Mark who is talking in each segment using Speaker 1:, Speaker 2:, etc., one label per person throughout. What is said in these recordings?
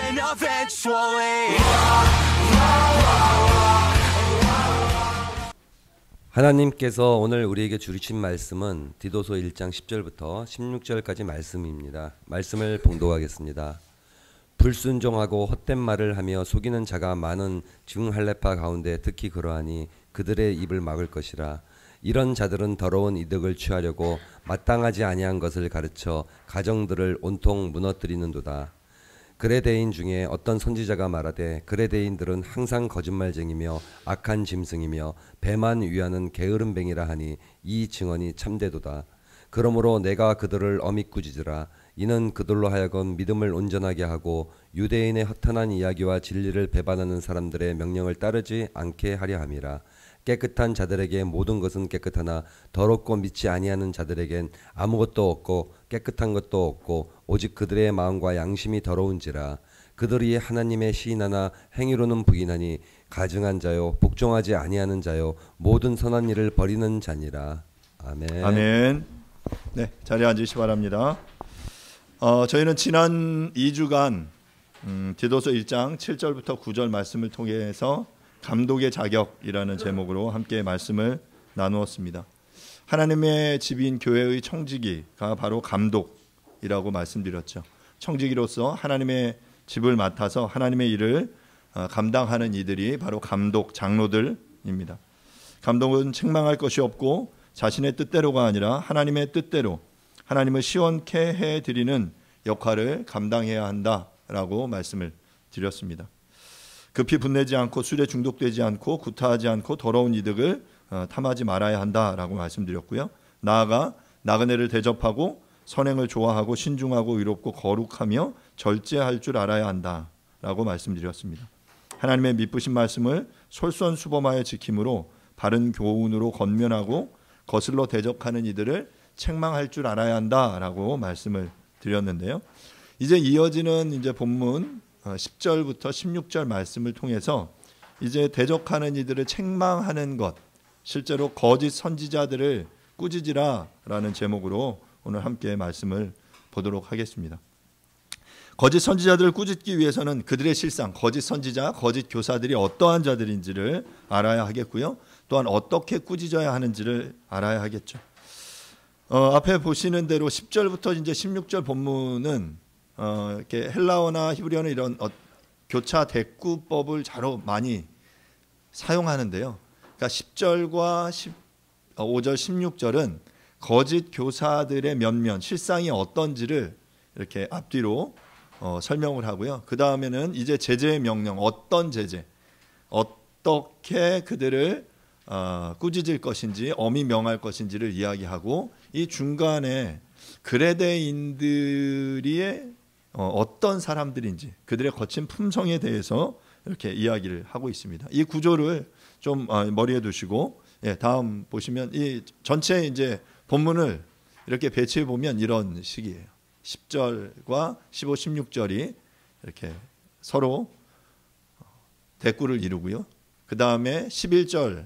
Speaker 1: win eventually.
Speaker 2: 하나님께서 오늘 우리에게 주신 말씀은 디도서 1장 10절부터 16절까지 말씀입니다. 말씀을 봉독하겠습니다. 불순종하고 헛된 말을 하며 속이는 자가 많은 증할레파 가운데 특히 그러하니 그들의 입을 막을 것이라. 이런 자들은 더러운 이득을 취하려고 마땅하지 아니한 것을 가르쳐 가정들을 온통 무너뜨리는도다. 그레데인 중에 어떤 선지자가 말하되 그레데인들은 항상 거짓말쟁이며 악한 짐승이며 배만 위하는 게으름뱅이라 하니 이 증언이 참되도다. 그러므로 내가 그들을 엄히 꾸짖으라. 이는 그들로 하여금 믿음을 온전하게 하고 유대인의 허탄한 이야기와 진리를 배반하는 사람들의 명령을 따르지 않게 하려 함이라. 깨끗한 자들에게 모든 것은 깨끗하나 더럽고 믿지 아니하는 자들에겐 아무것도 없고 깨끗한 것도 없고 오직 그들의 마음과 양심이 더러운지라. 그들이 하나님의 시인하나 행위로는 부인하니 가증한 자요 복종하지 아니하는 자요 모든 선한 일을 버리는 자니라. 아멘.
Speaker 3: 아멘. 네, 자리에 앉으시기 바랍니다. 저희는 지난 2주간 디도서 1장 7절부터 9절 말씀을 통해서 감독의 자격이라는 제목으로 함께 말씀을 나누었습니다. 하나님의 집인 교회의 청지기가 바로 감독이라고 말씀드렸죠. 청지기로서 하나님의 집을 맡아서 하나님의 일을 감당하는 이들이 바로 감독, 장로들입니다. 감독은 책망할 것이 없고 자신의 뜻대로가 아니라 하나님의 뜻대로 하나님을 시원케 해드리는 역할을 감당해야 한다라고 말씀을 드렸습니다. 급히 분내지 않고 술에 중독되지 않고 구타하지 않고 더러운 이득을 탐하지 말아야 한다라고 말씀드렸고요. 나아가 나그네를 대접하고 선행을 좋아하고 신중하고 의롭고 거룩하며 절제할 줄 알아야 한다라고 말씀드렸습니다. 하나님의 미쁘신 말씀을 솔선수범하여 지킴으로 바른 교훈으로 권면하고 거슬러 대적하는 이들을 책망할 줄 알아야 한다라고 말씀을 드렸는데요. 이제 이어지는 이제 본문 10절부터 16절 말씀을 통해서 이제 대적하는 이들을 책망하는 것, 실제로 거짓 선지자들을 꾸짖으라라는 제목으로 오늘 함께 말씀을 보도록 하겠습니다. 거짓 선지자들을 꾸짖기 위해서는 그들의 실상, 거짓 선지자, 거짓 교사들이 어떠한 자들인지를 알아야 하겠고요. 또한 어떻게 꾸짖어야 하는지를 알아야 하겠죠. 앞에 보시는 대로 10절부터 이제 16절 본문은 이렇게 헬라어나 히브리어는 이런 교차 대꾸법을 자로 많이 사용하는데요. 그러니까 10절과 15절, 16절은 거짓 교사들의 면면, 실상이 어떤지를 이렇게 앞뒤로 설명을 하고요. 그 다음에는 이제 제재의 명령, 어떤 제재, 어떻게 그들을 꾸짖을 것인지, 엄히 명할 것인지를 이야기하고, 이 중간에 그레데인들이 어떤 사람들인지 그들의 거친 품성에 대해서 이렇게 이야기를 하고 있습니다. 이 구조를 좀 머리에 두시고 다음 보시면 이 전체 이제 본문을 이렇게 배치해 보면 이런 식이에요. 10절과 15, 16절이 이렇게 서로 대꾸를 이루고요. 그 다음에 11절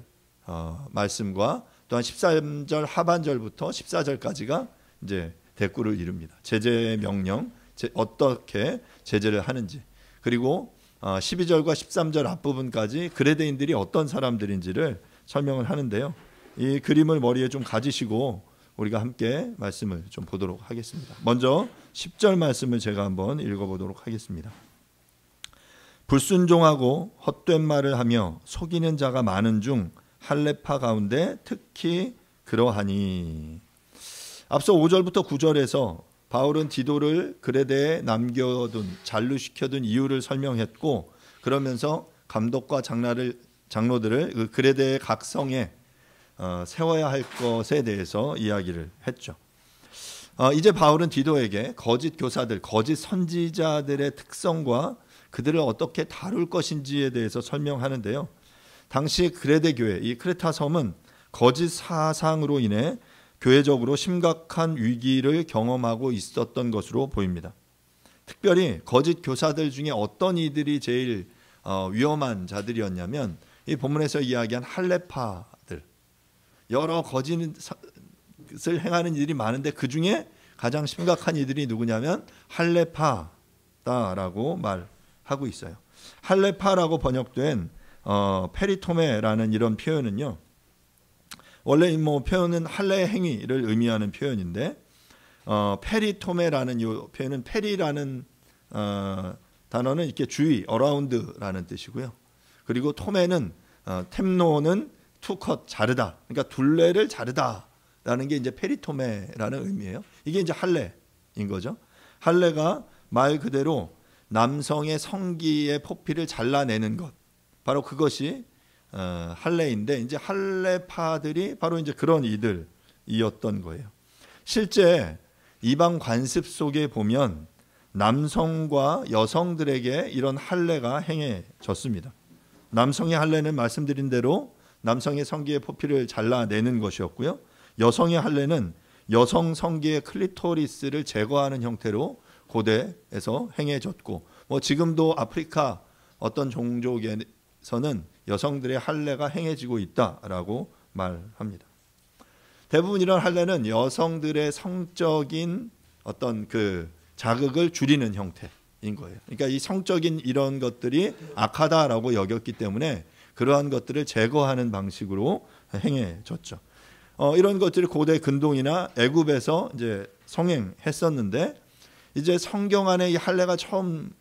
Speaker 3: 말씀과 또한 13절 하반절부터 14절까지가 이제 대꾸를 이룹니다. 제재의 명령, 어떻게 제재를 하는지, 그리고 12절과 13절 앞부분까지 그레데인들이 어떤 사람들인지를 설명을 하는데요. 이 그림을 머리에 좀 가지시고 우리가 함께 말씀을 좀 보도록 하겠습니다. 먼저 10절 말씀을 제가 한번 읽어보도록 하겠습니다. 불순종하고 헛된 말을 하며 속이는 자가 많은 중 할레파 가운데 특히 그러하니. 앞서 5절부터 9절에서 바울은 디도를 그레데에 남겨둔, 잔류시켜둔 이유를 설명했고, 그러면서 감독과 장로들을 그 그레데의 각성에 세워야 할 것에 대해서 이야기를 했죠. 이제 바울은 디도에게 거짓 교사들, 거짓 선지자들의 특성과 그들을 어떻게 다룰 것인지에 대해서 설명하는데요. 당시 그레데 교회, 이 크레타 섬은 거짓 사상으로 인해 교회적으로 심각한 위기를 경험하고 있었던 것으로 보입니다. 특별히 거짓 교사들 중에 어떤 이들이 제일 위험한 자들이었냐면 이 본문에서 이야기한 할레파들, 여러 거짓을 행하는 이들이 많은데 그 중에 가장 심각한 이들이 누구냐면 할레파다라고 하고 있어요. 할레파라고 번역된 페리토메라는 이런 표현은요. 원래 뭐 표현은 할례의 행위를 의미하는 표현인데 페리토메라는 이 표현은 페리라는 단어는 이렇게 주위, 어라운드라는 뜻이고요. 그리고 토메는 템노는 투컷 자르다. 그러니까 둘레를 자르다라는 게 이제 페리토메라는 의미예요. 이게 이제 할례인 거죠. 할례가 말 그대로 남성의 성기의 포피를 잘라내는 것. 바로 그것이 할례인데 이제 할례파들이 바로 이제 그런 이들이었던 거예요. 실제 이방 관습 속에 보면 남성과 여성들에게 이런 할례가 행해졌습니다. 남성의 할례는 말씀드린 대로 남성의 성기의 포피를 잘라내는 것이었고요. 여성의 할례는 여성 성기의 클리토리스를 제거하는 형태로 고대에서 행해졌고, 뭐 지금도 아프리카 어떤 종족에서는 여성들의 할례가 행해지고 있다라고 말합니다. 대부분 이런 할례는 여성들의 성적인 어떤 그 자극을 줄이는 형태인 거예요. 그러니까 이 성적인 이런 것들이 악하다라고 여겼기 때문에 그러한 것들을 제거하는 방식으로 행해졌죠. 이런 것들이 고대 근동이나 애굽에서 이제 성행했었는데, 이제 성경 안에 이 할례가 처음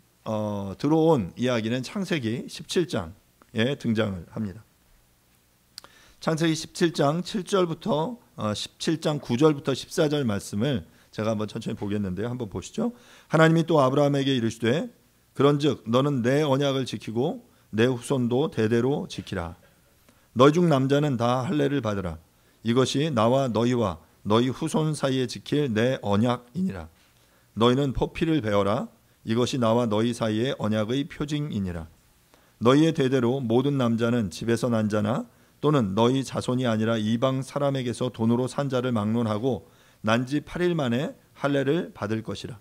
Speaker 3: 들어온 이야기는 창세기 17장에 등장을 합니다. 창세기 17장 7절부터 17장 9절부터 14절 말씀을 제가 한번 천천히 보겠는데요. 한번 보시죠. 하나님이 또 아브라함에게 이르시되 그런즉 너는 내 언약을 지키고 내 후손도 대대로 지키라. 너희 중 남자는 다 할례를 받으라. 이것이 나와 너희와 너희 후손 사이에 지킬 내 언약이니라. 너희는 포피를 베어라. 이것이 나와 너희 사이의 언약의 표징이니라. 너희의 대대로 모든 남자는 집에서 난 자나 또는 너희 자손이 아니라 이방 사람에게서 돈으로 산 자를 막론하고 난 지 8일 만에 할례를 받을 것이라.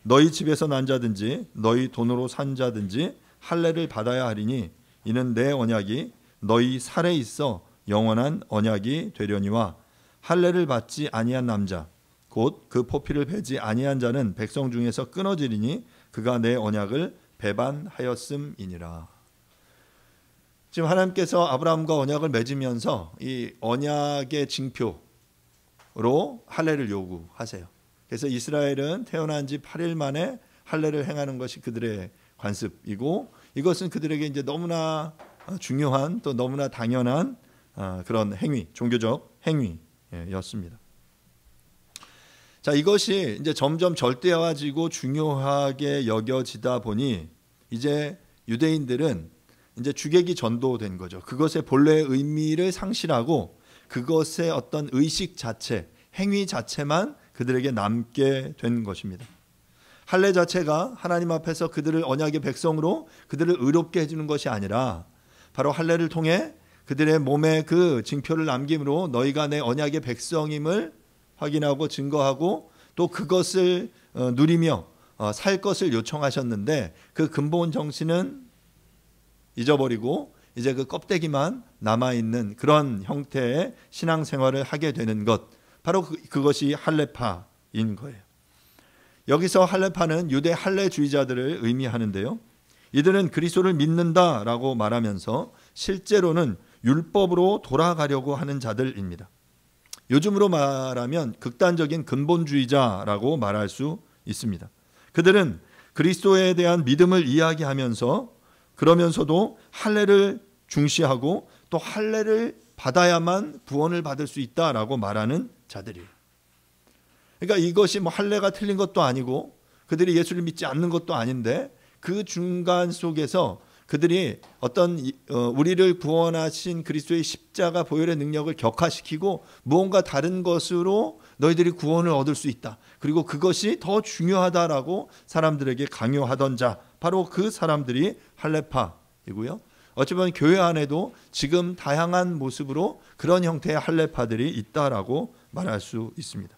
Speaker 3: 너희 집에서 난 자든지 너희 돈으로 산 자든지 할례를 받아야 하리니 이는 내 언약이 너희 살에 있어 영원한 언약이 되려니와 할례를 받지 아니한 남자 곧 그 포피를 베지 아니한 자는 백성 중에서 끊어지리니 그가 내 언약을 배반하였음이니라. 지금 하나님께서 아브라함과 언약을 맺으면서 이 언약의 징표로 할례를 요구하세요. 그래서 이스라엘은 태어난 지 8일 만에 할례를 행하는 것이 그들의 관습이고, 이것은 그들에게 이제 너무나 중요한 또 너무나 당연한 그런 행위, 종교적 행위였습니다. 자, 이것이 이제 점점 절대화지고 중요하게 여겨지다 보니 이제 유대인들은 이제 주객이 전도된 거죠. 그것의 본래의 의미를 상실하고 그것의 어떤 의식 자체, 행위 자체만 그들에게 남게 된 것입니다. 할례 자체가 하나님 앞에서 그들을 언약의 백성으로 그들을 의롭게 해주는 것이 아니라 바로 할례를 통해 그들의 몸에 그 징표를 남김으로 너희가 내 언약의 백성임을 확인하고 증거하고 또 그것을 누리며 살 것을 요청하셨는데, 그 근본 정신은 잊어버리고 이제 그 껍데기만 남아있는 그런 형태의 신앙생활을 하게 되는 것, 바로 그것이 할례파인 거예요. 여기서 할례파는 유대 할례주의자들을 의미하는데요. 이들은 그리스도를 믿는다라고 말하면서 실제로는 율법으로 돌아가려고 하는 자들입니다. 요즘으로 말하면 극단적인 근본주의자라고 말할 수 있습니다. 그들은 그리스도에 대한 믿음을 이야기하면서 그러면서도 할례를 중시하고 또 할례를 받아야만 구원을 받을 수 있다라고 말하는 자들이에요. 그러니까 이것이 뭐 할례가 틀린 것도 아니고 그들이 예수를 믿지 않는 것도 아닌데, 그 중간 속에서 그들이 어떤 우리를 구원하신 그리스도의 십자가 보혈의 능력을 격화시키고 무언가 다른 것으로 너희들이 구원을 얻을 수 있다, 그리고 그것이 더 중요하다라고 사람들에게 강요하던 자, 바로 그 사람들이 할례파이고요. 어찌 보면 교회 안에도 지금 다양한 모습으로 그런 형태의 할례파들이 있다라고 말할 수 있습니다.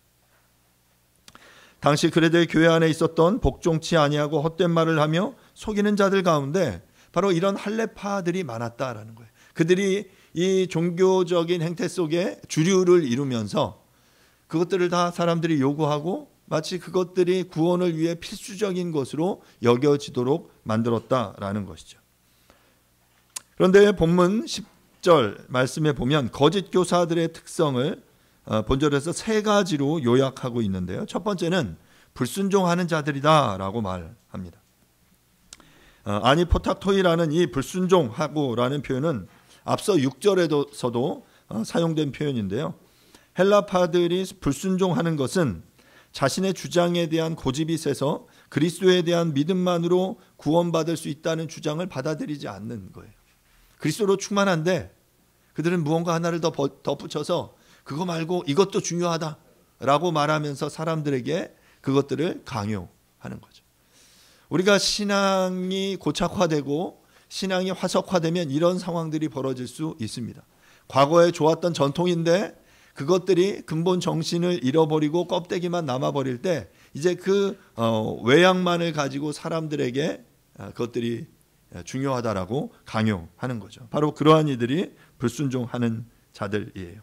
Speaker 3: 당시 그레데 교회 안에 있었던 복종치 아니하고 헛된 말을 하며 속이는 자들 가운데 바로 이런 할례파들이 많았다라는 거예요. 그들이 이 종교적인 행태 속에 주류를 이루면서 그것들을 다 사람들이 요구하고 마치 그것들이 구원을 위해 필수적인 것으로 여겨지도록 만들었다라는 것이죠. 그런데 본문 10절 말씀에 보면 거짓 교사들의 특성을 본절에서 세 가지로 요약하고 있는데요. 첫 번째는 불순종하는 자들이다라고 말합니다. 아니포탁토이라는 이 불순종하고라는 표현은 앞서 6절에서도 사용된 표현인데요. 헬라파들이 불순종하는 것은 자신의 주장에 대한 고집이 세서 그리스도에 대한 믿음만으로 구원받을 수 있다는 주장을 받아들이지 않는 거예요. 그리스도로 충만한데 그들은 무언가 하나를 더 덧붙여서 그거 말고 이것도 중요하다라고 말하면서 사람들에게 그것들을 강요하는 거죠. 우리가 신앙이 고착화되고 신앙이 화석화되면 이런 상황들이 벌어질 수 있습니다. 과거에 좋았던 전통인데 그것들이 근본 정신을 잃어버리고 껍데기만 남아버릴 때 이제 그 외양만을 가지고 사람들에게 그것들이 중요하다라고 강요하는 거죠. 바로 그러한 이들이 불순종하는 자들이에요.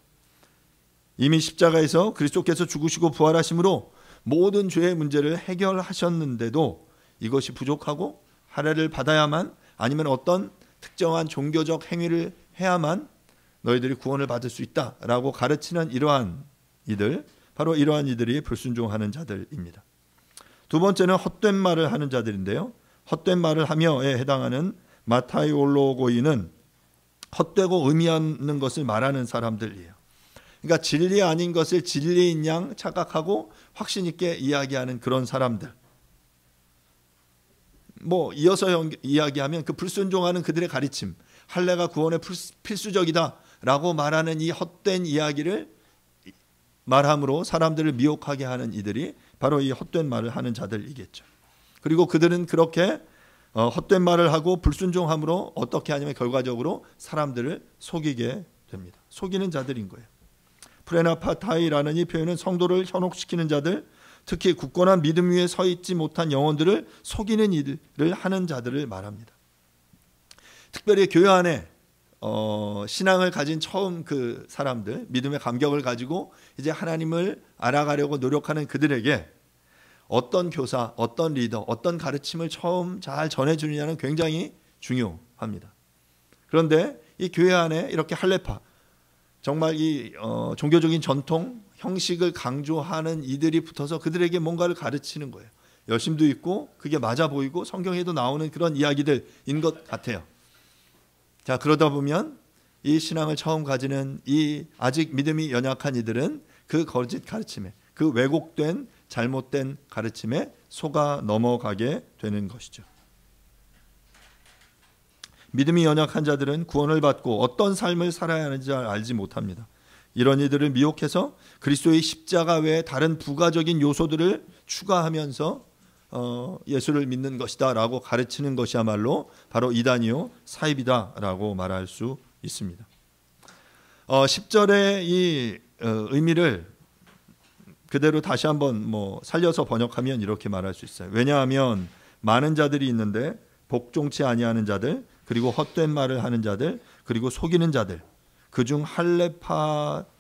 Speaker 3: 이미 십자가에서 그리스도께서 죽으시고 부활하심으로 모든 죄의 문제를 해결하셨는데도 이것이 부족하고 할례를 받아야만 아니면 어떤 특정한 종교적 행위를 해야만 너희들이 구원을 받을 수 있다라고 가르치는 이러한 이들, 바로 이러한 이들이 불순종하는 자들입니다. 두 번째는 헛된 말을 하는 자들인데요. 헛된 말을 하며에 해당하는 마타이올로고이는 헛되고 의미 없는 것을 말하는 사람들이에요. 그러니까 진리 아닌 것을 진리인 양 착각하고 확신 있게 이야기하는 그런 사람들. 이어서 이야기하면 그 불순종하는 그들의 가르침, 할례가 구원의 필수적이다라고 말하는 이 헛된 이야기를 말함으로 사람들을 미혹하게 하는 이들이 바로 이 헛된 말을 하는 자들이겠죠. 그리고 그들은 그렇게 헛된 말을 하고 불순종함으로 어떻게 하냐면 결과적으로 사람들을 속이게 됩니다. 속이는 자들인 거예요. 프레나파타이라는 이 표현은 성도를 현혹시키는 자들, 특히 굳건한 믿음 위에 서 있지 못한 영혼들을 속이는 일을 하는 자들을 말합니다. 특별히 교회 안에 신앙을 가진 처음 그 사람들, 믿음의 감격을 가지고 이제 하나님을 알아가려고 노력하는 그들에게 어떤 교사, 어떤 리더, 어떤 가르침을 처음 잘 전해주느냐는 굉장히 중요합니다. 그런데 이 교회 안에 이렇게 할례파, 정말 이 종교적인 전통, 형식을 강조하는 이들이 붙어서 그들에게 뭔가를 가르치는 거예요. 열심도 있고 그게 맞아 보이고 성경에도 나오는 그런 이야기들인 것 같아요. 자, 그러다 보면 이 신앙을 처음 가지는 이 아직 믿음이 연약한 이들은 그 거짓 가르침에, 그 왜곡된 잘못된 가르침에 속아 넘어가게 되는 것이죠. 믿음이 연약한 자들은 구원을 받고 어떤 삶을 살아야 하는지 알지 못합니다. 이런 이들을 미혹해서 그리스도의 십자가 외에 다른 부가적인 요소들을 추가하면서 예수를 믿는 것이다 라고 가르치는 것이야말로 바로 이단이요 사입이다 라고 말할 수 있습니다. 10절의 이 의미를 그대로 다시 한번 살려서 번역하면 이렇게 말할 수 있어요. 왜냐하면 많은 자들이 있는데 복종치 아니하는 자들, 그리고 헛된 말을 하는 자들, 그리고 속이는 자들, 그중 할례파로부터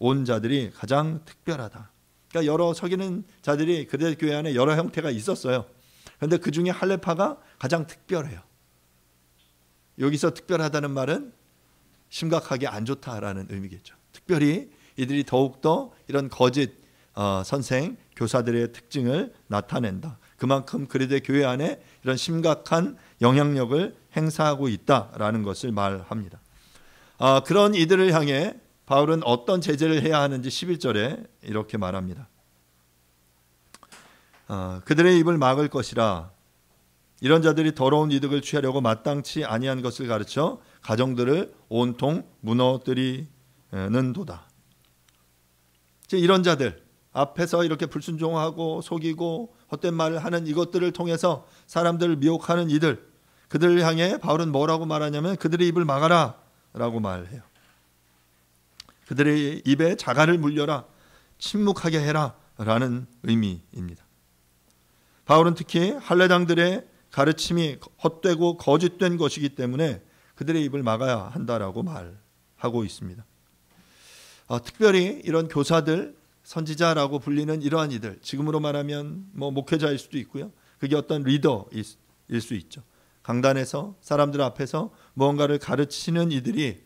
Speaker 3: 온 자들이 가장 특별하다. 그러니까 여러 속이는 자들이 그들 교회 안에 여러 형태가 있었어요. 그런데 그 중에 할례파가 가장 특별해요. 여기서 특별하다는 말은 심각하게 안 좋다라는 의미겠죠. 특별히 이들이 더욱더 이런 거짓 선생, 교사들의 특징을 나타낸다. 그만큼 그들의 교회 안에 이런 심각한 영향력을 행사하고 있다라는 것을 말합니다. 그런 이들을 향해 바울은 어떤 제재를 해야 하는지 11절에 이렇게 말합니다. 그들의 입을 막을 것이라. 이런 자들이 더러운 이득을 취하려고 마땅치 아니한 것을 가르쳐 가정들을 온통 무너뜨리는 도다. 이런 자들 앞에서 이렇게 불순종하고 속이고 헛된 말을 하는 이것들을 통해서 사람들을 미혹하는 이들, 그들을 향해 바울은 뭐라고 말하냐면 그들의 입을 막아라 라고 말해요. 그들의 입에 자갈을 물려라, 침묵하게 해라 라는 의미입니다. 바울은 특히 할례당들의 가르침이 헛되고 거짓된 것이기 때문에 그들의 입을 막아야 한다라고 말하고 있습니다. 특별히 이런 교사들, 선지자라고 불리는 이러한 이들, 지금으로 말하면 뭐 목회자일 수도 있고요. 그게 어떤 리더일 수 있죠. 강단에서 사람들 앞에서 무언가를 가르치는 이들이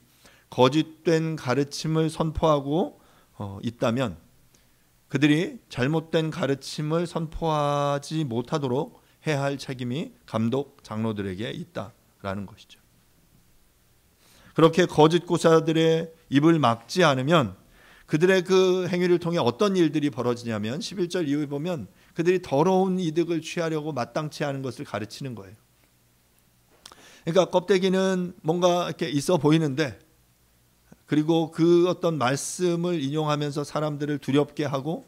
Speaker 3: 거짓된 가르침을 선포하고 있다면 그들이 잘못된 가르침을 선포하지 못하도록 해야 할 책임이 감독 장로들에게 있다라는 것이죠. 그렇게 거짓 교사들의 입을 막지 않으면 그들의 그 행위를 통해 어떤 일들이 벌어지냐면 11절 이후에 보면 그들이 더러운 이득을 취하려고 마땅치 않은 것을 가르치는 거예요. 그러니까 껍데기는 뭔가 이렇게 있어 보이는데, 그리고 그 어떤 말씀을 인용하면서 사람들을 두렵게 하고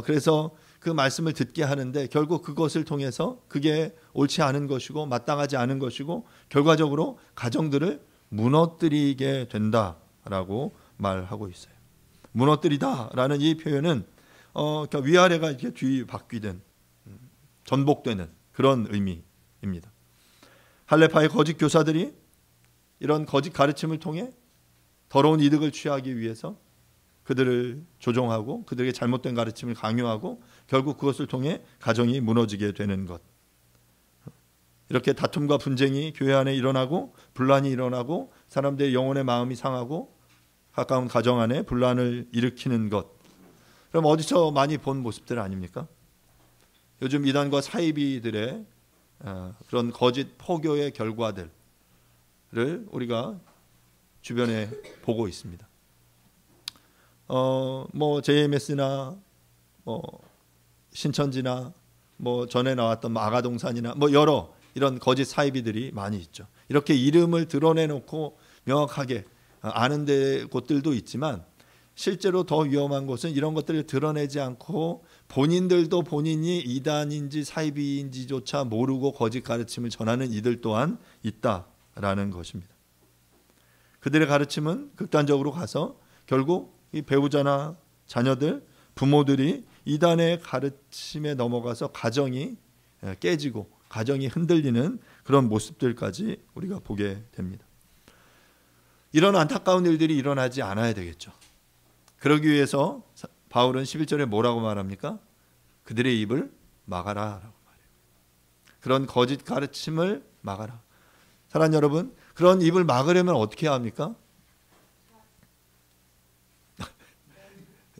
Speaker 3: 그래서 그 말씀을 듣게 하는데 결국 그것을 통해서 그게 옳지 않은 것이고 마땅하지 않은 것이고 결과적으로 가정들을 무너뜨리게 된다라고 말하고 있어요. 무너뜨리다라는 이 표현은 그러니까 위아래가 이렇게 뒤바뀌는 전복되는 그런 의미입니다. 할레파의 거짓 교사들이 이런 거짓 가르침을 통해 더러운 이득을 취하기 위해서 그들을 조종하고 그들에게 잘못된 가르침을 강요하고 결국 그것을 통해 가정이 무너지게 되는 것. 이렇게 다툼과 분쟁이 교회 안에 일어나고 분란이 일어나고 사람들의 영혼의 마음이 상하고 가까운 가정 안에 분란을 일으키는 것. 그럼 어디서 많이 본 모습들 아닙니까? 요즘 이단과 사이비들의 그런 거짓 포교의 결과들을 우리가 주변에 보고 있습니다. 뭐 JMS나 뭐 신천지나 뭐 전에 나왔던 아가동산이나 뭐 여러 이런 거짓 사이비들이 많이 있죠. 이렇게 이름을 드러내놓고 명확하게 아는 데 곳들도 있지만 실제로 더 위험한 것은 이런 것들을 드러내지 않고 본인들도 본인이 이단인지 사이비인지조차 모르고 거짓 가르침을 전하는 이들 또한 있다라는 것입니다. 그들의 가르침은 극단적으로 가서 결국 이 배우자나 자녀들, 부모들이 이단의 가르침에 넘어가서 가정이 깨지고 가정이 흔들리는 그런 모습들까지 우리가 보게 됩니다. 이런 안타까운 일들이 일어나지 않아야 되겠죠. 그러기 위해서 바울은 11절에 뭐라고 말합니까? 그들의 입을 막아라 라고 말해요. 그런 거짓 가르침을 막아라. 사랑하는 여러분, 그런 입을 막으려면 어떻게 해야 합니까?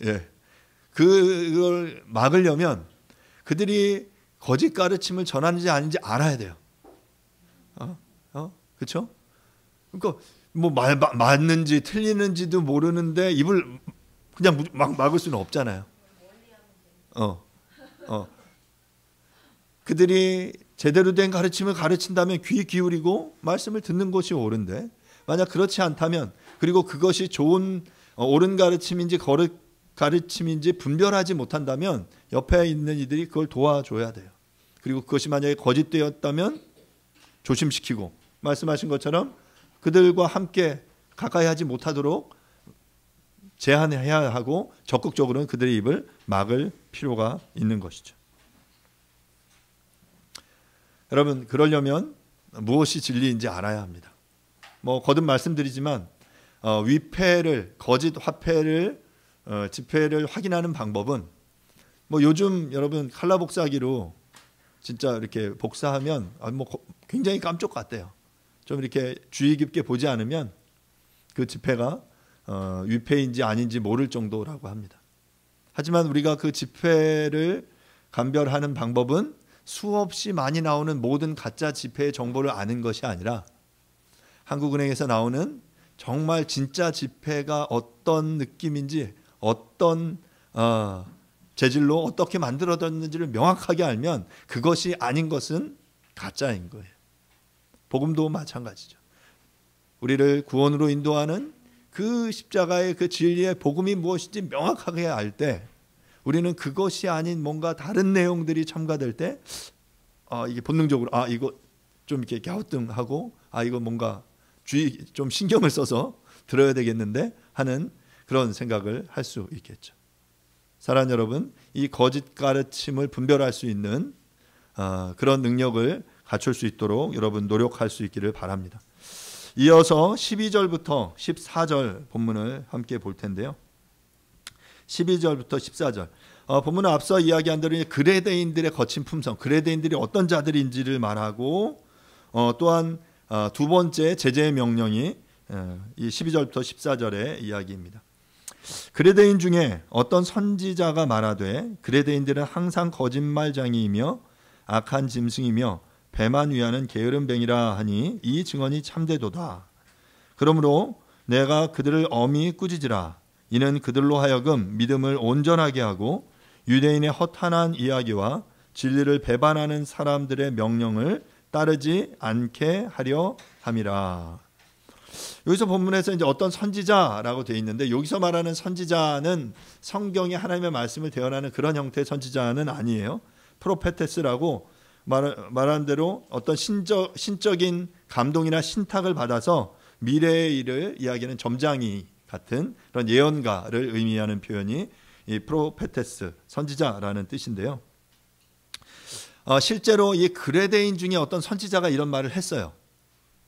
Speaker 3: 예, 그걸 막으려면 그들이 거짓 가르침을 전하는지 아닌지 알아야 돼요. 그렇죠? 그러니까 뭐 맞는지 틀리는지도 모르는데 입을 그냥 막 막을 수는 없잖아요. 그들이 제대로 된 가르침을 가르친다면 귀 기울이고 말씀을 듣는 것이 옳은데 만약 그렇지 않다면 그리고 그것이 좋은 옳은 가르침인지 거짓 가르침인지 분별하지 못한다면 옆에 있는 이들이 그걸 도와줘야 돼요. 그리고 그것이 만약에 거짓되었다면 조심시키고 말씀하신 것처럼 그들과 함께 가까이 하지 못하도록 제한해야 하고 적극적으로는 그들의 입을 막을 필요가 있는 것이죠. 여러분, 그러려면 무엇이 진리인지 알아야 합니다. 뭐 거듭 말씀드리지만 위패를 거짓 화폐를 지폐를 확인하는 방법은 뭐 요즘 여러분 칼라 복사기로 진짜 이렇게 복사하면 뭐 굉장히 깜짝 같대요. 좀 이렇게 주의 깊게 보지 않으면 그 지폐가 위패인지 아닌지 모를 정도라고 합니다. 하지만 우리가 그 지폐를 감별하는 방법은 수없이 많이 나오는 모든 가짜 지폐의 정보를 아는 것이 아니라 한국은행에서 나오는 정말 진짜 지폐가 어떤 느낌인지 어떤 재질로 어떻게 만들어졌는지를 명확하게 알면 그것이 아닌 것은 가짜인 거예요. 복음도 마찬가지죠. 우리를 구원으로 인도하는 그 십자가의 그 진리의 복음이 무엇인지 명확하게 알 때 우리는 그것이 아닌 뭔가 다른 내용들이 첨가될 때 이게 본능적으로 이거 좀 이렇게 갸우뚱하고 이거 뭔가 주의 좀 신경을 써서 들어야 되겠는데 하는 그런 생각을 할 수 있겠죠. 사랑하는 여러분, 이 거짓 가르침을 분별할 수 있는 그런 능력을 갖출 수 있도록 여러분 노력할 수 있기를 바랍니다. 이어서 12절부터 14절 본문을 함께 볼 텐데요. 12절부터 14절. 본문은 앞서 이야기한 대로 그레데인들의 거친 품성, 그레데인들이 어떤 자들인지를 말하고 또한 두 번째 제재의 명령이 이 12절부터 14절의 이야기입니다. 그레데인 중에 어떤 선지자가 말하되 그레데인들은 항상 거짓말장이이며 악한 짐승이며 배만 위하는 게으른 뱅이라 하니 이 증언이 참되도다. 그러므로 내가 그들을 엄히 꾸짖으라. 이는 그들로 하여금 믿음을 온전하게 하고 유대인의 허탄한 이야기와 진리를 배반하는 사람들의 명령을 따르지 않게 하려 함이라. 여기서 본문에서 이제 어떤 선지자라고 되어 있는데 여기서 말하는 선지자는 성경이 하나님의 말씀을 대언하는 그런 형태의 선지자는 아니에요. 프로페테스라고 말한 대로 어떤 신적인 감동이나 신탁을 받아서 미래의 일을 이야기하는 점장이 같은 그런 예언가를 의미하는 표현이 이 프로페테스, 선지자라는 뜻인데요. 실제로 이 그레데인 중에 어떤 선지자가 이런 말을 했어요.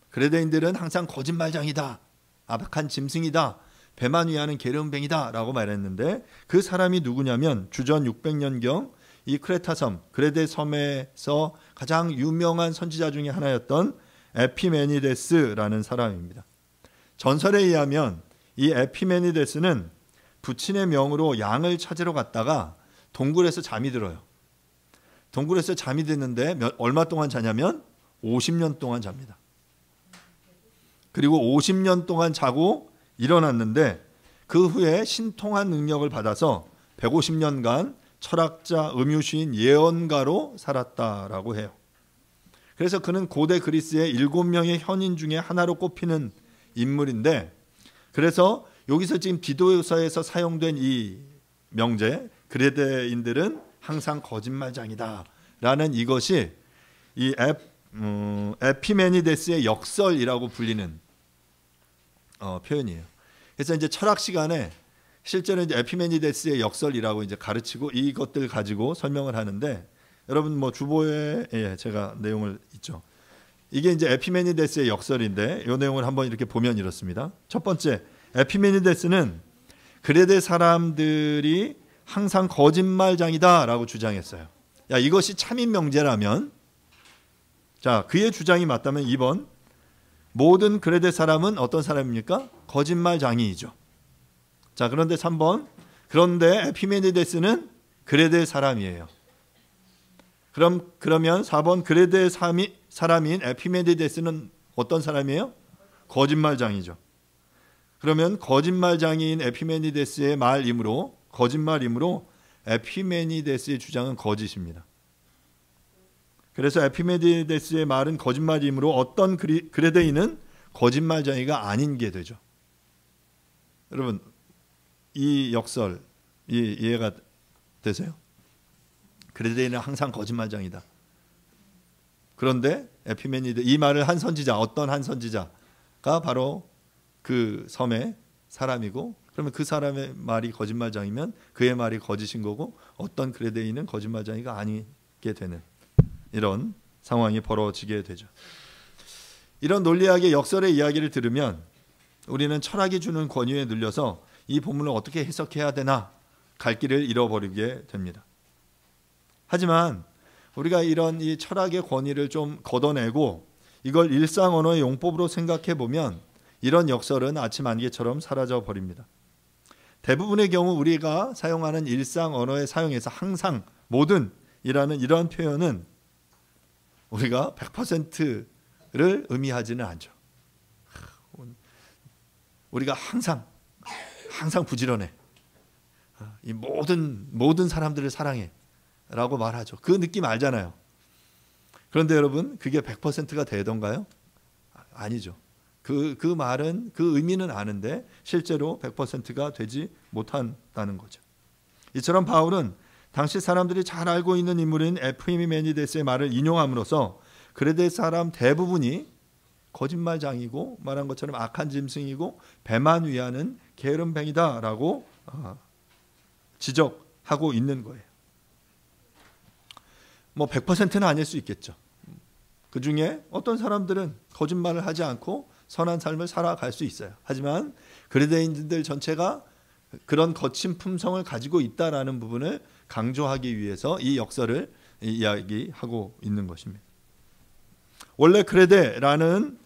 Speaker 3: 그레데인들은 항상 거짓말장이다, 악한 짐승이다, 배만 위하는 게으름뱅이다 라고 말했는데 그 사람이 누구냐면 주전 600년경 이 크레타 섬, 그레데 섬에서 가장 유명한 선지자 중에 하나였던 에피메니데스라는 사람입니다. 전설에 의하면 이 에피메니데스는 부친의 명으로 양을 찾으러 갔다가 동굴에서 잠이 들어요. 동굴에서 잠이 드는데 얼마 동안 자냐면 50년 동안 잡니다. 그리고 50년 동안 자고 일어났는데 그 후에 신통한 능력을 받아서 150년간 철학자, 음유시인, 예언가로 살았다라고 해요. 그래서 그는 고대 그리스의 7명의 현인 중에 하나로 꼽히는 인물인데 그래서 여기서 지금 디도서에서 사용된 이 명제 그레데인들은 항상 거짓말장이다 라는 이것이 이 에피메니데스의 역설이라고 불리는 표현이에요. 그래서 이제 철학 시간에 실제로 이제 에피메니데스의 역설이라고 이제 가르치고 이것들 가지고 설명을 하는데 여러분 뭐 주보에 제가 내용을 있죠. 이게 이제 에피메니데스의 역설인데 이 내용을 한번 이렇게 보면 이렇습니다. 첫 번째, 에피메니데스는 그레데 사람들이 항상 거짓말장이다라고 주장했어요. 야, 이것이 참인 명제라면, 자, 그의 주장이 맞다면 2번, 모든 그레데 사람은 어떤 사람입니까? 거짓말장이이죠. 자, 그런데 3번, 그런데 에피메니데스는 그레데 사람이에요. 그러면 4번, 그레데 사람인 에피메니데스는 어떤 사람이에요? 거짓말장이죠. 그러면 거짓말장이인 에피메니데스의 거짓말이므로 에피메니데스의 주장은 거짓입니다. 그래서 에피메니데스의 말은 거짓말이므로 어떤 그레데인은 거짓말장이가 아닌 게 되죠. 여러분 이 역설 이해가 되세요? 그레데인은 항상 거짓말장이다. 그런데 이 말을 한 선지자, 어떤 한 선지자가 바로 그 섬의 사람이고 그러면 그 사람의 말이 거짓말장이면 그의 말이 거짓인 거고 어떤 그레데인은 거짓말장이가 아니게 되는 이런 상황이 벌어지게 되죠. 이런 논리학의 역설의 이야기를 들으면 우리는 철학이 주는 권위에 눌려서 이 본문을 어떻게 해석해야 되나 갈 길을 잃어버리게 됩니다. 하지만 우리가 이런 이 철학의 권위를 좀 걷어내고 이걸 일상 언어의 용법으로 생각해 보면 이런 역설은 아침 안개처럼 사라져 버립니다. 대부분의 경우 우리가 사용하는 일상 언어의 사용에서 항상 모든이라는 이런 표현은 우리가 100%를 의미하지는 않죠. 우리가 항상 부지런해. 이 모든 사람들을 사랑해 라고 말하죠. 그 느낌 알잖아요. 그런데 여러분 그게 100%가 되던가요? 아니죠. 그 말은 그 의미는 아는데 실제로 100%가 되지 못한다는 거죠. 이처럼 바울은 당시 사람들이 잘 알고 있는 인물인 에피메니데스의 말을 인용함으로써 그레데 사람 대부분이 거짓말장이고 말한 것처럼 악한 짐승이고 배만 위하는 게으름뱅이다라고 지적하고 있는 거예요. 뭐 100%는 아닐 수 있겠죠. 그 중에 어떤 사람들은 거짓말을 하지 않고 선한 삶을 살아갈 수 있어요. 하지만 그레데인들 전체가 그런 거친 품성을 가지고 있다라는 부분을 강조하기 위해서 이 역설을 이야기하고 있는 것입니다. 원래 크레데라는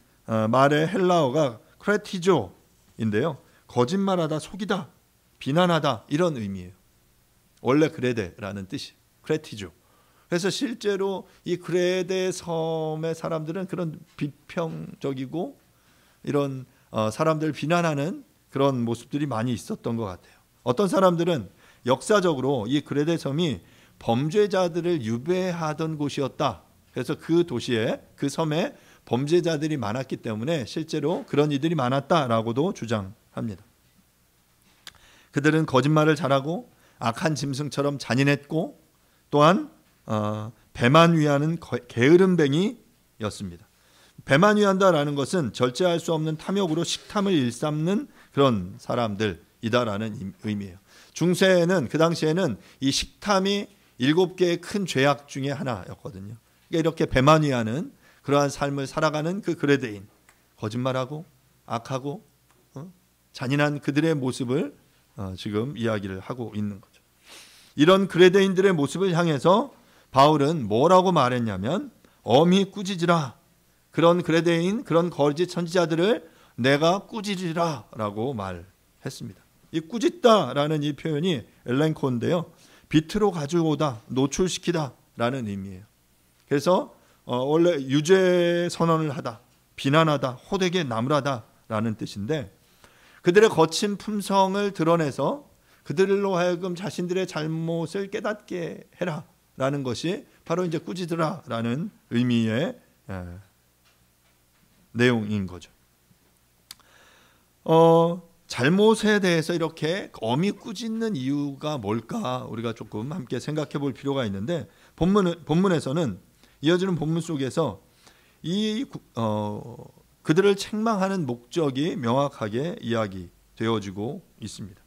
Speaker 3: 말의 헬라어가 크레티조인데요. 거짓말하다, 속이다, 비난하다 이런 의미예요. 원래 크레데라는 뜻이 크레티조. 그래서 실제로 이 크레데 섬의 사람들은 그런 비평적이고 이런 사람들을 비난하는 그런 모습들이 많이 있었던 것 같아요. 어떤 사람들은 역사적으로 이 크레데 섬이 범죄자들을 유배하던 곳이었다. 그래서 그 도시에, 그 섬에 범죄자들이 많았기 때문에 실제로 그런 이들이 많았다라고도 주장합니다. 그들은 거짓말을 잘하고 악한 짐승처럼 잔인했고 또한 배만 위하는 게으름뱅이였습니다. 배만 위한다라는 것은 절제할 수 없는 탐욕으로 식탐을 일삼는 그런 사람들이다라는 의미예요. 중세에는 그 당시에는 이 식탐이 7개의 큰 죄악 중에 하나였거든요. 그러니까 이렇게 배만 위하는 그러한 삶을 살아가는 그 그레데인, 거짓말하고 악하고 잔인한 그들의 모습을 지금 이야기를 하고 있는 거죠. 이런 그레데인들의 모습을 향해서 바울은 뭐라고 말했냐면 엄히 꾸짖으라. 그런 그레데인, 그런 거짓 선지자들을 내가 꾸짖으라 라고 말했습니다. 이 꾸짖다라는 이 표현이 엘렌코인데요. 빛으로 가져오다, 노출시키다 라는 의미예요. 그래서 원래 유죄 선언을 하다, 비난하다, 호되게 나무라다 라는 뜻인데 그들의 거친 품성을 드러내서 그들로 하여금 자신들의 잘못을 깨닫게 해라 라는 것이 바로 이제 꾸짖으라 라는 의미의 내용인 거죠. 잘못에 대해서 이렇게 엄히 꾸짖는 이유가 뭘까 우리가 조금 함께 생각해 볼 필요가 있는데 본문에서는 이어지는 본문 속에서 그들을 책망하는 목적이 명확하게 이야기되어지고 있습니다.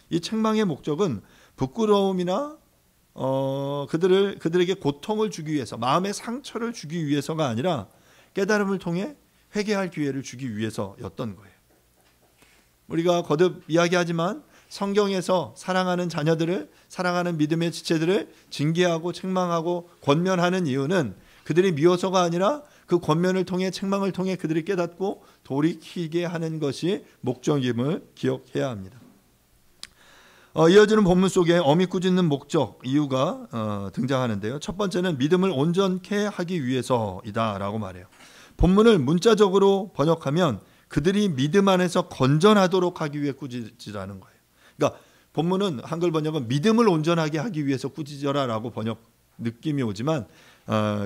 Speaker 3: 이 책망의 목적은 부끄러움이나 그들에게 고통을 주기 위해서, 마음의 상처를 주기 위해서가 아니라 깨달음을 통해 회개할 기회를 주기 위해서였던 거예요. 우리가 거듭 이야기하지만 성경에서 사랑하는 자녀들을, 사랑하는 믿음의 지체들을 징계하고 책망하고 권면하는 이유는 그들이 미워서가 아니라 그 권면을 통해, 책망을 통해 그들이 깨닫고 돌이키게 하는 것이 목적임을 기억해야 합니다. 이어지는 본문 속에 엄히 꾸짖는 목적, 이유가 등장하는데요. 첫 번째는 믿음을 온전케 하기 위해서이다라고 말해요. 본문을 문자적으로 번역하면 그들이 믿음 안에서 건전하도록 하기 위해 꾸짖으라는 거예요. 그러니까 본문은 한글 번역은 믿음을 온전하게 하기 위해서 꾸짖어라라고 번역 느낌이 오지만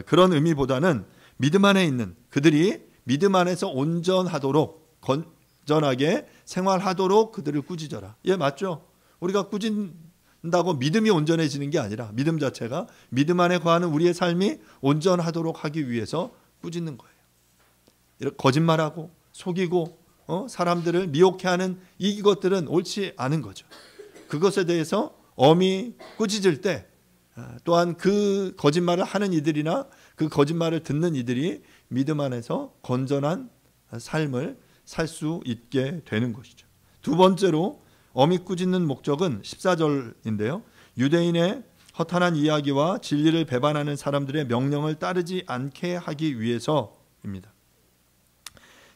Speaker 3: 그런 의미보다는 믿음 안에 있는 그들이 믿음 안에서 온전하도록, 건전하게 생활하도록 그들을 꾸짖어라. 예, 맞죠? 우리가 꾸짖는다고 믿음이 온전해지는 게 아니라 믿음 자체가 믿음 안에 거하는 우리의 삶이 온전하도록 하기 위해서 꾸짖는 거예요. 이렇게 거짓말하고 속이고 사람들을 미혹해 하는 이것들은 옳지 않은 거죠. 그것에 대해서 엄히 꾸짖을 때 또한 그 거짓말을 하는 이들이나 그 거짓말을 듣는 이들이 믿음 안에서 건전한 삶을 살 수 있게 되는 것이죠. 두 번째로 엄히 꾸짖는 목적은 14절인데요. 유대인의 허탄한 이야기와 진리를 배반하는 사람들의 명령을 따르지 않게 하기 위해서입니다.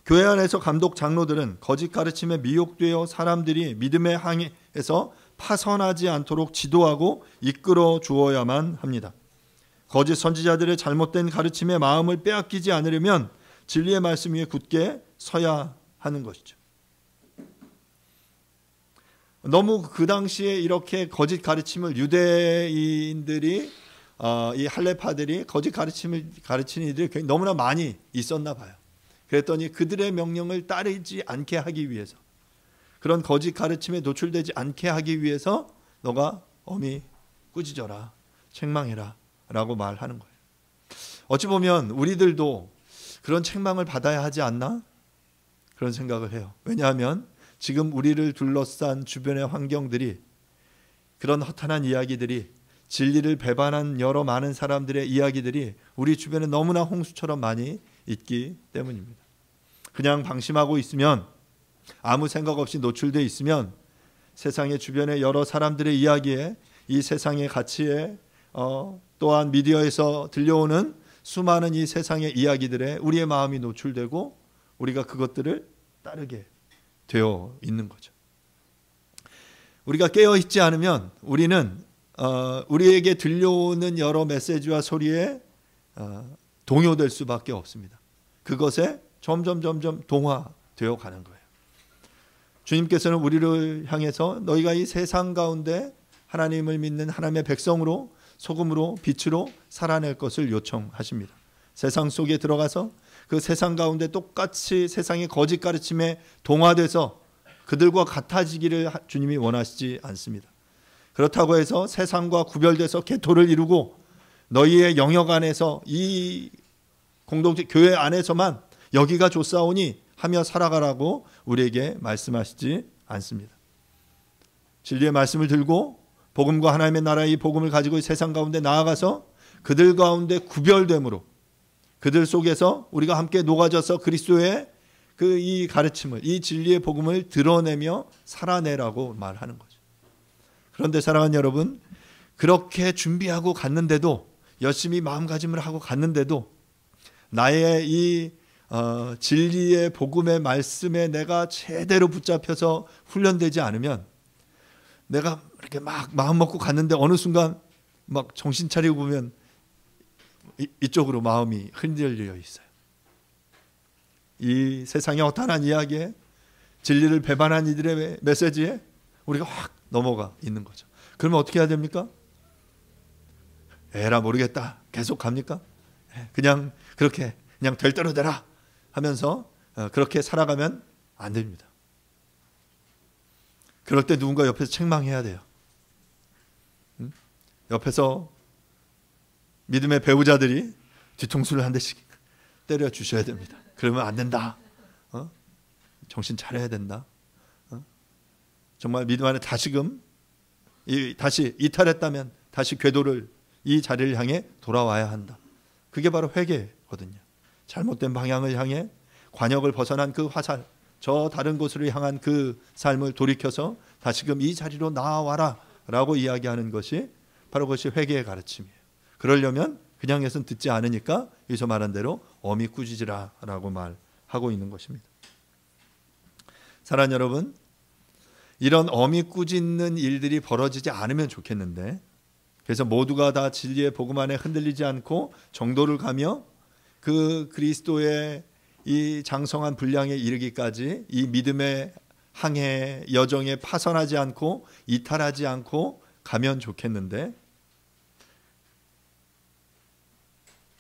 Speaker 3: 교회 안에서 감독 장로들은 거짓 가르침에 미혹되어 사람들이 믿음의 항해에서 파선하지 않도록 지도하고 이끌어 주어야만 합니다. 거짓 선지자들의 잘못된 가르침에 마음을 빼앗기지 않으려면 진리의 말씀 위에 굳게 서야 하는 것이죠. 너무 그 당시에 이렇게 거짓 가르침을 유대인들이 이 할레파들이 거짓 가르침을 가르치는 이들이 너무나 많이 있었나 봐요. 그랬더니 그들의 명령을 따르지 않게 하기 위해서, 그런 거짓 가르침에 노출되지 않게 하기 위해서 너가 엄히 꾸짖어라, 책망해라 라고 말하는 거예요. 어찌 보면 우리들도 그런 책망을 받아야 하지 않나? 그런 생각을 해요. 왜냐하면 지금 우리를 둘러싼 주변의 환경들이, 그런 허탄한 이야기들이, 진리를 배반한 여러 많은 사람들의 이야기들이 우리 주변에 너무나 홍수처럼 많이 있기 때문입니다. 그냥 방심하고 있으면, 아무 생각 없이 노출되어 있으면 세상의 주변의 여러 사람들의 이야기에, 이 세상의 가치에, 또한 미디어에서 들려오는 수많은 이 세상의 이야기들에 우리의 마음이 노출되고 우리가 그것들을 따르게 되어 있는 거죠. 우리가 깨어 있지 않으면 우리는 우리에게 들려오는 여러 메시지와 소리에 동요될 수밖에 없습니다. 그것에 점점 동화되어 가는 거예요. 주님께서는 우리를 향해서 너희가 이 세상 가운데 하나님을 믿는 하나님의 백성으로, 소금으로, 빛으로 살아낼 것을 요청하십니다. 세상 속에 들어가서 그 세상 가운데 똑같이 세상의 거짓 가르침에 동화돼서 그들과 같아지기를 주님이 원하시지 않습니다. 그렇다고 해서 세상과 구별돼서 개토를 이루고 너희의 영역 안에서 이 공동체 교회 안에서만 여기가 좋사오니 하며 살아가라고 우리에게 말씀하시지 않습니다. 진리의 말씀을 들고 복음과 하나님의 나라의 이 복음을 가지고 세상 가운데 나아가서 그들 가운데 구별됨으로 그들 속에서 우리가 함께 녹아져서 그리스도의 그 이 가르침을, 이 진리의 복음을 드러내며 살아내라고 말하는 거죠. 그런데 사랑하는 여러분, 그렇게 준비하고 갔는데도, 열심히 마음가짐을 하고 갔는데도 나의 이 진리의 복음의 말씀에 내가 제대로 붙잡혀서 훈련되지 않으면, 내가 이렇게 막 마음 먹고 갔는데 어느 순간 막 정신 차리고 보면 이쪽으로 마음이 흔들려 있어요. 이 세상의 허탄한 이야기에, 진리를 배반한 이들의 메시지에 우리가 확 넘어가 있는 거죠. 그러면 어떻게 해야 됩니까? 에라 모르겠다, 계속 갑니까? 그냥 그렇게 그냥 될 대로 되라 하면서 그렇게 살아가면 안 됩니다. 그럴 때 누군가 옆에서 책망해야 돼요. 옆에서 믿음의 배우자들이 뒤통수를 한 대씩 때려 주셔야 됩니다. 그러면 안 된다. 정신 차려야 된다. 정말 믿음 안에 다시금 다시 이탈했다면 다시 궤도를, 이 자리를 향해 돌아와야 한다. 그게 바로 회개거든요. 잘못된 방향을 향해 관역을 벗어난 그 화살, 저 다른 곳으로 향한 그 삶을 돌이켜서 다시금 이 자리로 나와라 라고 이야기하는 것이 바로 그것이 회개의 가르침이에요. 그러려면 그냥 해서는 듣지 않으니까 여기서 말한 대로 어미 꾸짖으라 라고 말하고 있는 것입니다. 사랑하는 여러분, 이런 어미 꾸짖는 일들이 벌어지지 않으면 좋겠는데, 그래서 모두가 다 진리의 복음 안에 흔들리지 않고 정도를 가며 그 그리스도의 이 장성한 분량에 이르기까지 이 믿음의 항해 여정에 파선하지 않고 이탈하지 않고 가면 좋겠는데,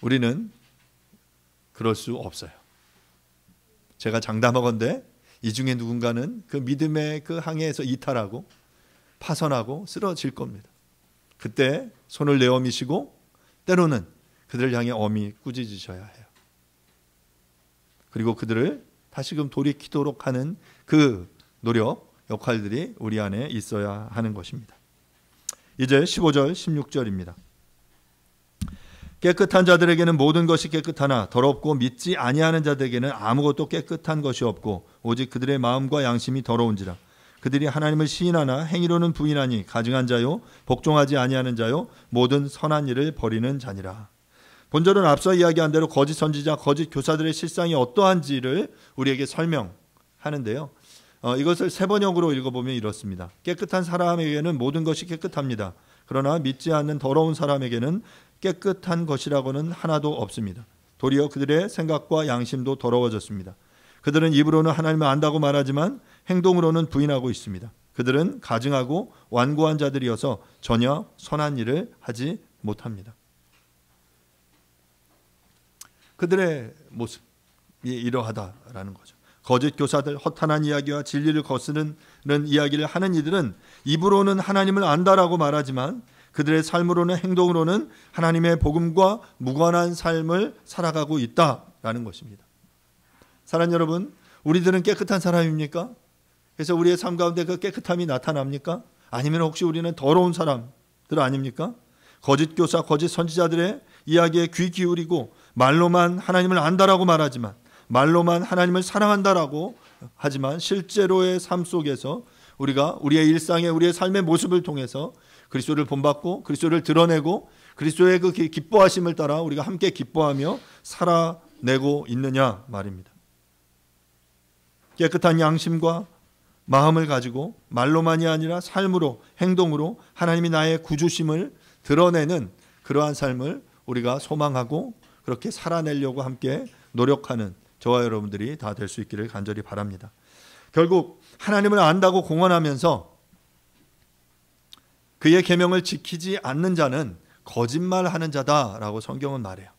Speaker 3: 우리는 그럴 수 없어요. 제가 장담하건대 이 중에 누군가는 그 믿음의 그 항해에서 이탈하고 파선하고 쓰러질 겁니다. 그때 손을 내어 미시고 때로는 그들을 향해 엄히 꾸짖으셔야 해요. 그리고 그들을 다시금 돌이키도록 하는 그 노력, 역할들이 우리 안에 있어야 하는 것입니다. 이제 15절, 16절입니다. 깨끗한 자들에게는 모든 것이 깨끗하나 더럽고 믿지 아니하는 자들에게는 아무것도 깨끗한 것이 없고 오직 그들의 마음과 양심이 더러운지라. 그들이 하나님을 시인하나 행위로는 부인하니 가증한 자요 복종하지 아니하는 자요 모든 선한 일을 버리는 자니라. 본절은 앞서 이야기한 대로 거짓 선지자, 거짓 교사들의 실상이 어떠한지를 우리에게 설명하는데요. 이것을 세 번역으로 읽어보면 이렇습니다. 깨끗한 사람에게는 모든 것이 깨끗합니다. 그러나 믿지 않는 더러운 사람에게는 깨끗한 것이라고는 하나도 없습니다. 도리어 그들의 생각과 양심도 더러워졌습니다. 그들은 입으로는 하나님을 안다고 말하지만 행동으로는 부인하고 있습니다. 그들은 가증하고 완고한 자들이어서 전혀 선한 일을 하지 못합니다. 그들의 모습이 이러하다라는 거죠. 거짓 교사들, 허탄한 이야기와 진리를 거스르는 이야기를 하는 이들은 입으로는 하나님을 안다라고 말하지만 그들의 삶으로는, 행동으로는 하나님의 복음과 무관한 삶을 살아가고 있다라는 것입니다. 사랑하는 여러분, 우리들은 깨끗한 사람입니까? 그래서 우리의 삶 가운데 그 깨끗함이 나타납니까? 아니면 혹시 우리는 더러운 사람들 아닙니까? 거짓 교사, 거짓 선지자들의 이야기에 귀 기울이고 말로만 하나님을 안다라고 말하지만, 말로만 하나님을 사랑한다라고 하지만 실제로의 삶 속에서 우리가 우리의 일상에 우리의 삶의 모습을 통해서 그리스도를 본받고 그리스도를 드러내고 그리스도의 그 기뻐하심을 따라 우리가 함께 기뻐하며 살아내고 있느냐 말입니다. 깨끗한 양심과 마음을 가지고 말로만이 아니라 삶으로 행동으로 하나님이 나의 구주심을 드러내는 그러한 삶을 우리가 소망하고 그렇게 살아내려고 함께 노력하는 저와 여러분들이 다 될 수 있기를 간절히 바랍니다. 결국 하나님을 안다고 공언하면서 그의 계명을 지키지 않는 자는 거짓말하는 자다라고 성경은 말해요.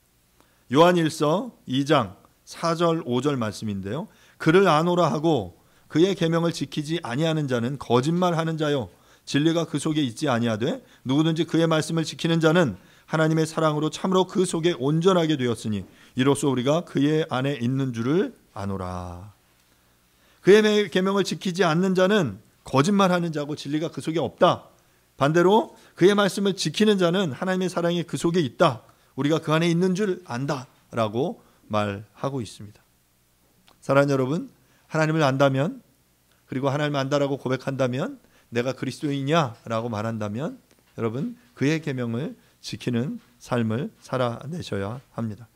Speaker 3: 요한일서 2장 4절 5절 말씀인데요. 그를 아노라 하고 그의 계명을 지키지 아니하는 자는 거짓말하는 자요 진리가 그 속에 있지 아니하되 누구든지 그의 말씀을 지키는 자는 하나님의 사랑으로 참으로 그 속에 온전하게 되었으니 이로써 우리가 그의 안에 있는 줄을 아노라. 그의 계명을 지키지 않는 자는 거짓말하는 자고 진리가 그 속에 없다. 반대로 그의 말씀을 지키는 자는 하나님의 사랑이 그 속에 있다. 우리가 그 안에 있는 줄 안다라고 말하고 있습니다. 사랑하는 여러분, 하나님을 안다면 그리고 하나님을 안다라고 고백한다면 내가 그리스도인이냐라고 말한다면 여러분 그의 계명을 지키는 삶을 살아내셔야 합니다.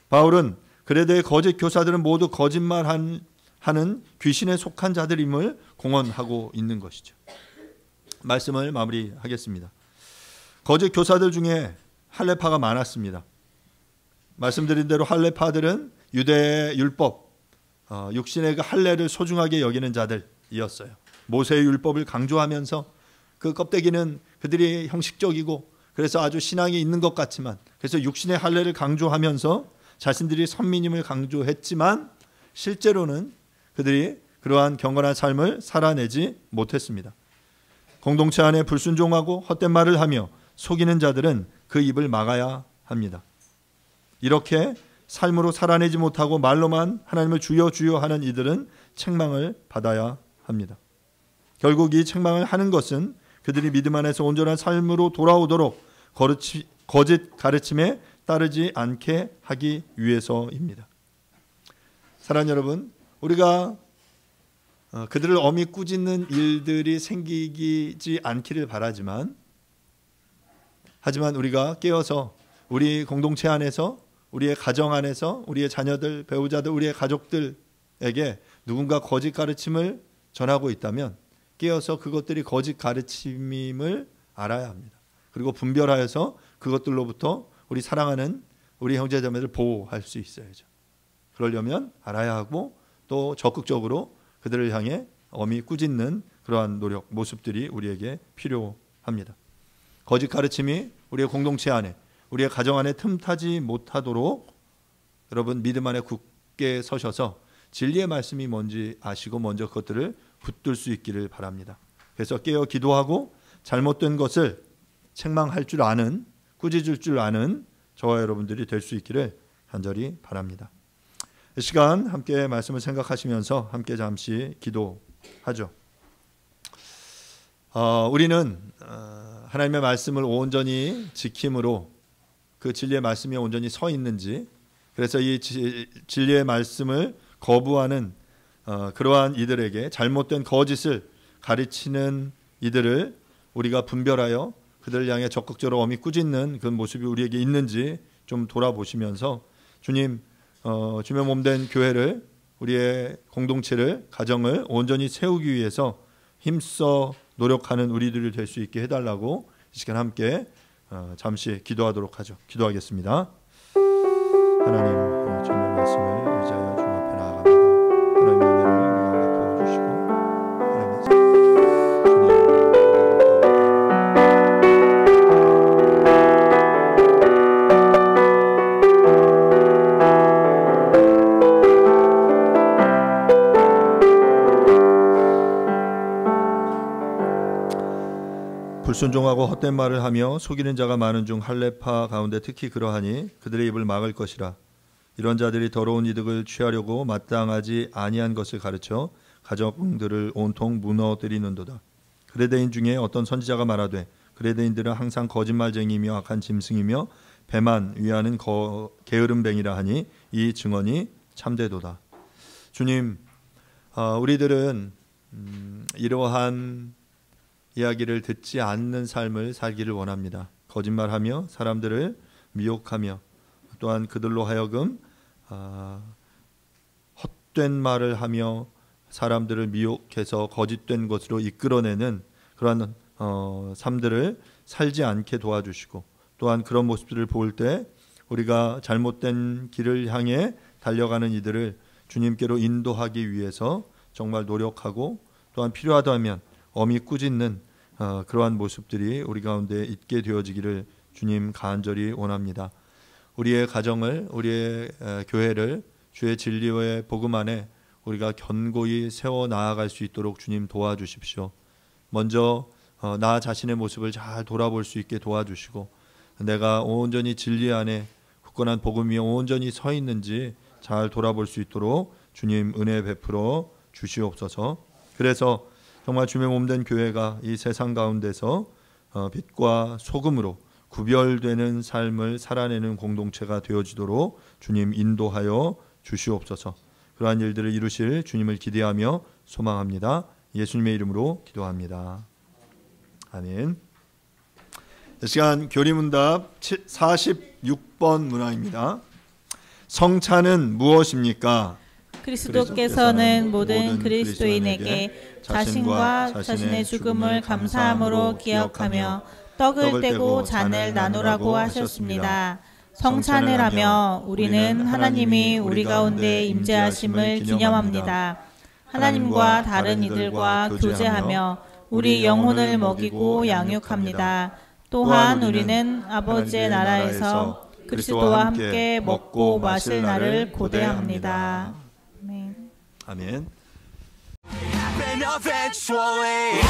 Speaker 3: 바울은 그레드의 거짓 교사들은 모두 거짓말하는 귀신에 속한 자들임을 공언하고 있는 것이죠. 말씀을 마무리하겠습니다. 거짓 교사들 중에 할례파가 많았습니다. 말씀드린 대로 할례파들은 유대의 율법, 육신의 그 할례를 소중하게 여기는 자들이었어요. 모세의 율법을 강조하면서 그 껍데기는 그들이 형식적이고 그래서 아주 신앙이 있는 것 같지만 그래서 육신의 할례를 강조하면서 자신들이 선민임을 강조했지만 실제로는 그들이 그러한 경건한 삶을 살아내지 못했습니다. 공동체 안에 불순종하고 헛된 말을 하며 속이는 자들은 그 입을 막아야 합니다. 이렇게 삶으로 살아내지 못하고 말로만 하나님을 주여 주여 하는 이들은 책망을 받아야 합니다. 결국 이 책망을 하는 것은 그들이 믿음 안에서 온전한 삶으로 돌아오도록 거짓 가르침에 따르지 않게 하기 위해서입니다. 사랑하는 여러분, 우리가 그들을 엄히 꾸짖는 일들이 생기지 않기를 바라지만 하지만 우리가 깨어서 우리 공동체 안에서 우리의 가정 안에서 우리의 자녀들, 배우자들, 우리의 가족들에게 누군가 거짓 가르침을 전하고 있다면 깨어서 그것들이 거짓 가르침임을 알아야 합니다. 그리고 분별하여서 그것들로부터 우리 사랑하는 우리 형제자매를 보호할 수 있어야죠. 그러려면 알아야 하고 또 적극적으로 그들을 향해 엄히 꾸짖는 그러한 노력, 모습들이 우리에게 필요합니다. 거짓 가르침이 우리의 공동체 안에, 우리의 가정 안에 틈타지 못하도록 여러분 믿음 안에 굳게 서셔서 진리의 말씀이 뭔지 아시고 먼저 그것들을 붙들 수 있기를 바랍니다. 그래서 깨어 기도하고 잘못된 것을 책망할 줄 아는, 꾸짖을 줄 아는 저와 여러분들이 될 수 있기를 간절히 바랍니다. 이 시간 함께 말씀을 생각하시면서 함께 잠시 기도하죠. 우리는 하나님의 말씀을 온전히 지킴으로 그 진리의 말씀이 온전히 서 있는지, 그래서 이 진리의 말씀을 거부하는 그러한 이들에게 잘못된 거짓을 가르치는 이들을 우리가 분별하여 그들을 향해 적극적으로 엄히 꾸짖는 그 모습이 우리에게 있는지 좀 돌아보시면서 주님, 주의 몸된 교회를, 우리의 공동체를, 가정을 온전히 세우기 위해서 힘써 노력하는 우리들이 될 수 있게 해달라고 이 시간 함께 잠시 기도하도록 하죠. 기도하겠습니다. 하나님, 주님의 말씀을 의지하여 주님 앞에 나아갑니다. 하나님의 은혜를 우리 가운데 부어주시고 하나님의 불순종하고 헛된 말을 하며 속이는 자가 많은 중 할례파 가운데 특히 그러하니 그들의 입을 막을 것이라. 이런 자들이 더러운 이득을 취하려고 마땅하지 아니한 것을 가르쳐 가정들을 온통 무너뜨리는도다. 그레데인 중에 어떤 선지자가 말하되 그레데인들은 항상 거짓말쟁이며 악한 짐승이며 배만 위하는 게으름뱅이라 하니 이 증언이 참되도다. 주님, 우리들은 이러한 이야기를 듣지 않는 삶을 살기를 원합니다. 거짓말하며 사람들을 미혹하며 또한 그들로 하여금 헛된 말을 하며 사람들을 미혹해서 거짓된 것으로 이끌어내는 그러한 삶들을 살지 않게 도와주시고, 또한 그런 모습들을 볼 때 우리가 잘못된 길을 향해 달려가는 이들을 주님께로 인도하기 위해서 정말 노력하고, 또한 필요하다면 엄히 꾸짖는 그러한 모습들이 우리 가운데 있게 되어지기를 주님 간절히 원합니다. 우리의 가정을, 우리의 교회를 주의 진리의 복음 안에 우리가 견고히 세워 나아갈 수 있도록 주님 도와주십시오. 먼저 나 자신의 모습을 잘 돌아볼 수 있게 도와주시고, 내가 온전히 진리 안에 굳건한 복음 위에 온전히 서 있는지 잘 돌아볼 수 있도록 주님 은혜 베풀어 주시옵소서. 그래서 정말 주의 몸된 교회가 이 세상 가운데서 빛과 소금으로 구별되는 삶을 살아내는 공동체가 되어지도록 주님 인도하여 주시옵소서. 그러한 일들을 이루실 주님을 기대하며 소망합니다. 예수님의 이름으로 기도합니다. 아멘. 이 시간 교리문답 46번 문항입니다. 성찬은 무엇입니까?
Speaker 4: 그리스도께서는 모든 그리스도인에게 자신과 자신의 죽음을 감사함으로 기억하며 떡을 떼고 잔을 나누라고 하셨습니다. 성찬을 하며 우리는 하나님이 우리 가운데 임재하심을 기념합니다. 하나님과 다른 이들과 교제하며 우리 영혼을 먹이고 양육합니다. 또한 우리는 아버지의 나라에서 그리스도와 함께 먹고 마실 날을 고대합니다. 아멘.
Speaker 3: 아멘.
Speaker 1: Happen eventually.